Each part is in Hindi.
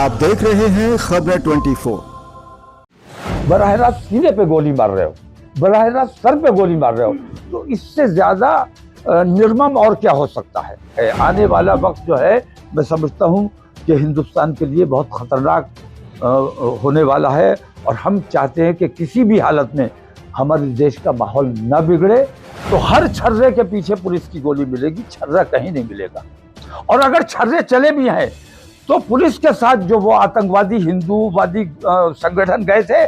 आप देख रहे हैं खबर 24। बराह रास्त सीने पे गोली मार रहे हो, बराह रास्त सर पे गोली मार रहे हो, तो इससे ज्यादा निर्मम और क्या हो सकता है। आने वाला वक्त जो है मैं समझता हूँ कि हिंदुस्तान के लिए बहुत खतरनाक होने वाला है, और हम चाहते हैं कि किसी भी हालत में हमारे देश का माहौल न बिगड़े। तो हर छर्रे के पीछे पुलिस की गोली मिलेगी, छर्रा कहीं नहीं मिलेगा। और अगर छर्रे चले भी हैं तो पुलिस के साथ जो वो आतंकवादी हिंदूवादी संगठन गए थे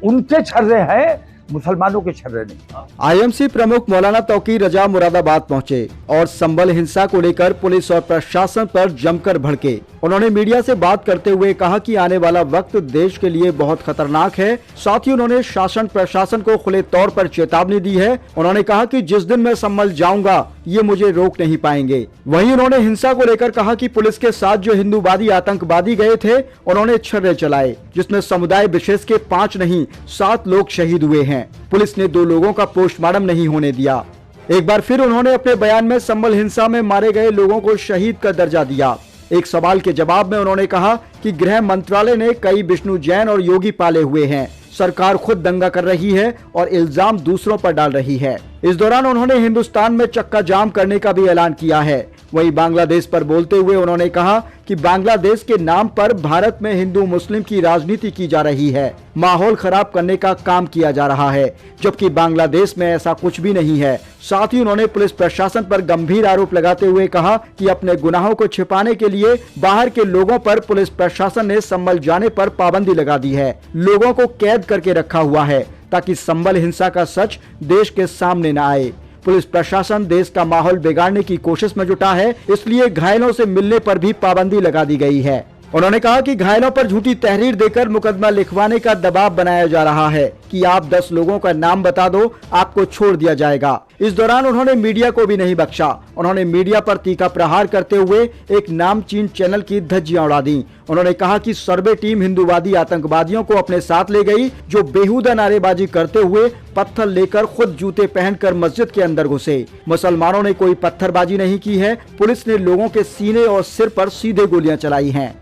उनके छर्रे हैं, मुसलमानों के छर्रे नहीं। आईएमसी प्रमुख मौलाना तौकीर रजा मुरादाबाद पहुंचे और संभल हिंसा को लेकर पुलिस और प्रशासन पर जमकर भड़के। उन्होंने मीडिया से बात करते हुए कहा कि आने वाला वक्त देश के लिए बहुत खतरनाक है। साथ ही उन्होंने शासन प्रशासन को खुले तौर पर चेतावनी दी है। उन्होंने कहा कि जिस दिन मैं संभल जाऊंगा ये मुझे रोक नहीं पाएंगे। वहीं उन्होंने हिंसा को लेकर कहा कि पुलिस के साथ जो हिंदूवादी आतंकवादी गए थे उन्होंने छर्रे चलाए, जिसमें समुदाय विशेष के 5 नहीं 7 लोग शहीद हुए हैं। पुलिस ने 2 लोगों का पोस्टमार्टम नहीं होने दिया। एक बार फिर उन्होंने अपने बयान में संभल हिंसा में मारे गए लोगों को शहीद का दर्जा दिया। एक सवाल के जवाब में उन्होंने कहा कि गृह मंत्रालय ने कई विष्णु जैन और योगी पाले हुए हैं, सरकार खुद दंगा कर रही है और इल्जाम दूसरों पर डाल रही है। इस दौरान उन्होंने हिंदुस्तान में चक्का जाम करने का भी ऐलान किया है। वहीं बांग्लादेश पर बोलते हुए उन्होंने कहा कि बांग्लादेश के नाम पर भारत में हिंदू मुस्लिम की राजनीति की जा रही है, माहौल खराब करने का काम किया जा रहा है, जबकि बांग्लादेश में ऐसा कुछ भी नहीं है। साथ ही उन्होंने पुलिस प्रशासन पर गंभीर आरोप लगाते हुए कहा कि अपने गुनाहों को छिपाने के लिए बाहर के लोगों पर पुलिस प्रशासन ने संभल जाने पर पाबंदी लगा दी है, लोगों को कैद करके रखा हुआ है ताकि संभल हिंसा का सच देश के सामने न आए। पुलिस प्रशासन देश का माहौल बिगाड़ने की कोशिश में जुटा है, इसलिए घायलों से मिलने पर भी पाबंदी लगा दी गई है। उन्होंने कहा कि घायलों पर झूठी तहरीर देकर मुकदमा लिखवाने का दबाव बनाया जा रहा है कि आप 10 लोगों का नाम बता दो, आपको छोड़ दिया जाएगा। इस दौरान उन्होंने मीडिया को भी नहीं बख्शा। उन्होंने मीडिया पर तीखा प्रहार करते हुए एक नामचीन चैनल की धज्जियां उड़ा दी। उन्होंने कहा कि सर्वे टीम हिंदूवादी आतंकवादियों को अपने साथ ले गई, जो बेहुदा नारेबाजी करते हुए पत्थर लेकर खुद जूते पहनकर मस्जिद के अंदर घुसे। मुसलमानों ने कोई पत्थरबाजी नहीं की है, पुलिस ने लोगों के सीने और सिर पर सीधे गोलियां चलाई हैं।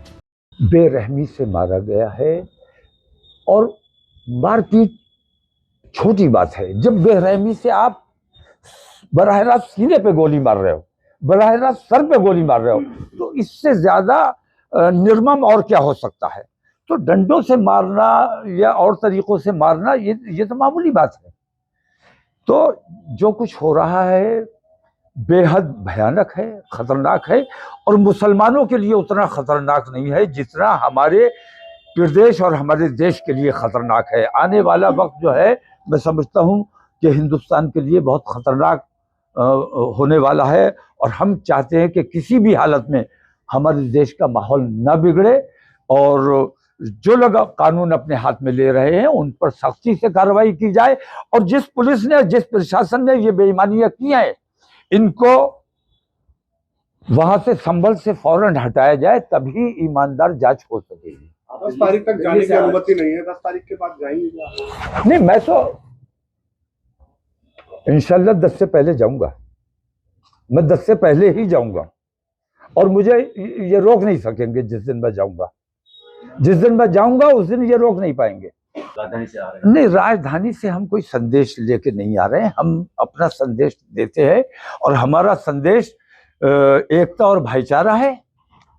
बेरहमी से मारा गया है, और मारपीट छोटी बात है। जब बेरहमी से आप बराह रास्त सीने पे गोली मार रहे हो, बराह रास्त सर पे गोली मार रहे हो, तो इससे ज्यादा निर्मम और क्या हो सकता है। तो डंडों से मारना या और तरीकों से मारना ये तो मामूली बात है। तो जो कुछ हो रहा है बेहद भयानक है, खतरनाक है, और मुसलमानों के लिए उतना खतरनाक नहीं है जितना हमारे प्रदेश और हमारे देश के लिए खतरनाक है। आने वाला वक्त जो है मैं समझता हूँ कि हिंदुस्तान के लिए बहुत खतरनाक होने वाला है, और हम चाहते हैं कि किसी भी हालत में हमारे देश का माहौल न बिगड़े, और जो लोग कानून अपने हाथ में ले रहे हैं उन पर सख्ती से कार्रवाई की जाए, और जिस पुलिस ने जिस प्रशासन ने ये बेईमानियां की हैं इनको वहां से संभल से फौरन हटाया जाए, तभी ईमानदार जांच हो सकेगी। 10 तारीख तक जाने की अनुमति नहीं है, 10 तारीख के बाद जाएंगे? नहीं, मैं तो इंशाल्लाह 10 से पहले जाऊंगा, मैं 10 से पहले ही जाऊंगा, और मुझे ये रोक नहीं सकेंगे। जिस दिन मैं जाऊंगा, जिस दिन मैं जाऊंगा उस दिन ये रोक नहीं पाएंगे। राजधानी से आ रहे हैं? नहीं, राजधानी से हम कोई संदेश लेके नहीं आ रहे हैं, हम अपना संदेश देते हैं, और हमारा संदेश एकता और भाईचारा है,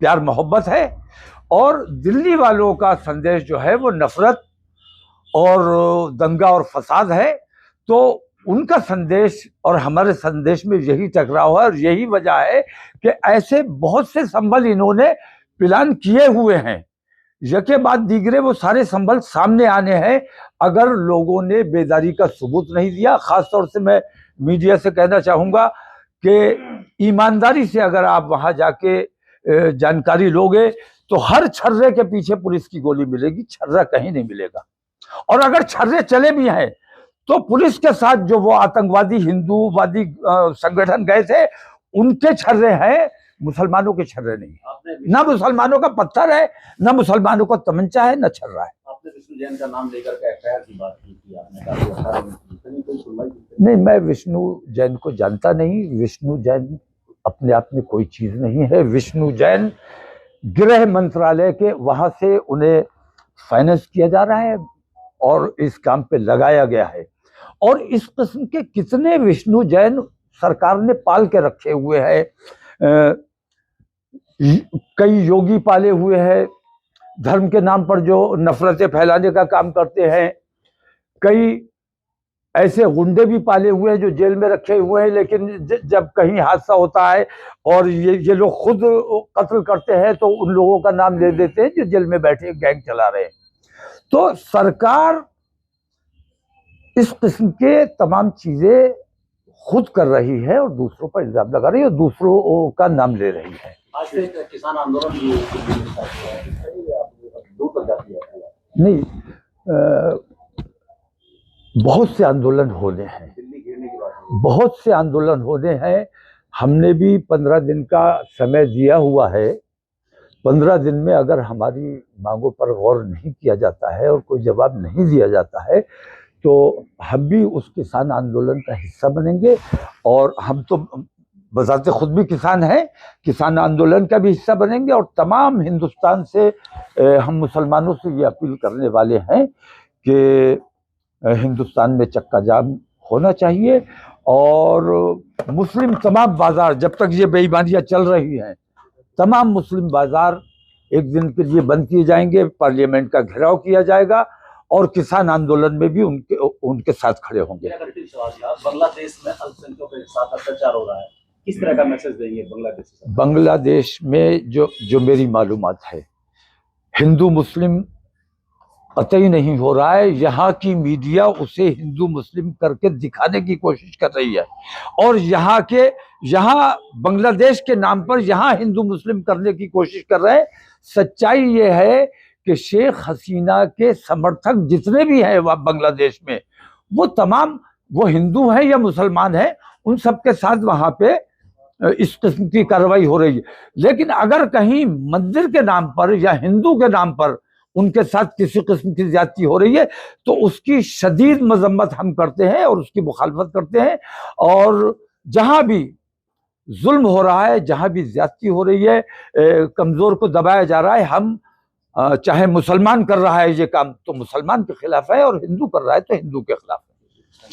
प्यार मोहब्बत है। और दिल्ली वालों का संदेश जो है वो नफरत और दंगा और फसाद है। तो उनका संदेश और हमारे संदेश में यही टकराव है, और यही वजह है कि ऐसे बहुत से संबल इन्होंने प्लान किए हुए हैं, यके बाद दीगरे वो सारे संबल सामने आने हैं अगर लोगों ने बेदारी का सबूत नहीं दिया। खासतौर से मैं मीडिया से कहना चाहूँगा कि ईमानदारी से अगर आप वहाँ जाके जानकारी लोगे तो हर छर्रे के पीछे पुलिस की गोली मिलेगी, छर्रा कहीं नहीं मिलेगा। और अगर छर्रे चले भी हैं तो पुलिस के साथ जो वो आतंकवादी हिंदूवादी संगठन गए थे उनके छर्रे हैं, मुसलमानों के छर्रे नहीं। ना मुसलमानों का पत्थर है, ना मुसलमानों का तमंचा है, ना छर्रा है। आपने विष्णु जैन का नाम लेकर के एफआईआर की बात की थी, आपने नहीं, मैं विष्णु जैन को जानता नहीं। विष्णु जैन अपने आप में कोई चीज नहीं है। विष्णु जैन गृह मंत्रालय के वहां से उन्हें फाइनेंस किया जा रहा है और इस काम पे लगाया गया है। और इस किस्म के कितने विष्णु जैन सरकार ने पाल के रखे हुए हैं। कई योगी पाले हुए हैं धर्म के नाम पर जो नफरतें फैलाने का काम करते हैं। कई ऐसे गुंडे भी पाले हुए हैं जो जेल में रखे हुए हैं, लेकिन जब कहीं हादसा होता है और ये लोग खुद कत्ल करते हैं तो उन लोगों का नाम ले देते हैं जो जेल में बैठे गैंग चला रहे हैं। तो सरकार इस किस्म के तमाम चीजें खुद कर रही है और दूसरों पर इल्जाम लगा रही है और दूसरों का नाम ले रही है। आज से किसान आंदोलन भी दूर तक जाती है। नहीं, बहुत से आंदोलन होने हैं, दिल्ली घेरने की बात है। बहुत से आंदोलन होने हैं। हमने भी 15 दिन का समय दिया हुआ है। 15 दिन में अगर हमारी मांगों पर गौर नहीं किया जाता है और कोई जवाब नहीं दिया जाता है तो हम भी उस किसान आंदोलन का हिस्सा बनेंगे। और हम तो बजाते खुद भी किसान हैं, किसान आंदोलन का भी हिस्सा बनेंगे। और तमाम हिंदुस्तान से हम मुसलमानों से ये अपील करने वाले हैं कि हिंदुस्तान में चक्का जाम होना चाहिए और मुस्लिम तमाम बाजार, जब तक ये बेईमानियां चल रही हैं, तमाम मुस्लिम बाजार एक दिन के लिए बंद किए जाएंगे, पार्लियामेंट का घेराव किया जाएगा और किसान आंदोलन में भी उनके साथ खड़े होंगे। बांग्लादेश में अल्पसंख्यकों के साथ अत्याचार हो रहा है, किस तरह का मैसेज देंगे बांग्लादेश? बांग्लादेश में जो मेरी मालूमात है, हिंदू मुस्लिम कतई नहीं हो रहा है। यहाँ की मीडिया उसे हिंदू मुस्लिम करके दिखाने की कोशिश कर रही है और यहाँ बांग्लादेश के नाम पर यहाँ हिंदू मुस्लिम करने की कोशिश कर रहे हैं। सच्चाई ये है कि शेख हसीना के समर्थक जितने भी हैं वह बांग्लादेश में, वो तमाम वो हिंदू हैं या मुसलमान हैं, उन सबके साथ वहाँ पे इस किस्म की कार्रवाई हो रही है। लेकिन अगर कहीं मंदिर के नाम पर या हिंदू के नाम पर उनके साथ किसी किस्म की ज्यादती हो रही है तो उसकी शदीद मजम्मत हम करते हैं और उसकी मुखालफत करते हैं। और जहां भी जुल्म हो रहा है, जहां भी ज्यादती हो रही है, कमजोर को दबाया जा रहा है, हम चाहे मुसलमान कर रहा है ये काम तो मुसलमान के खिलाफ है और हिंदू कर रहा है तो हिंदू के खिलाफ है।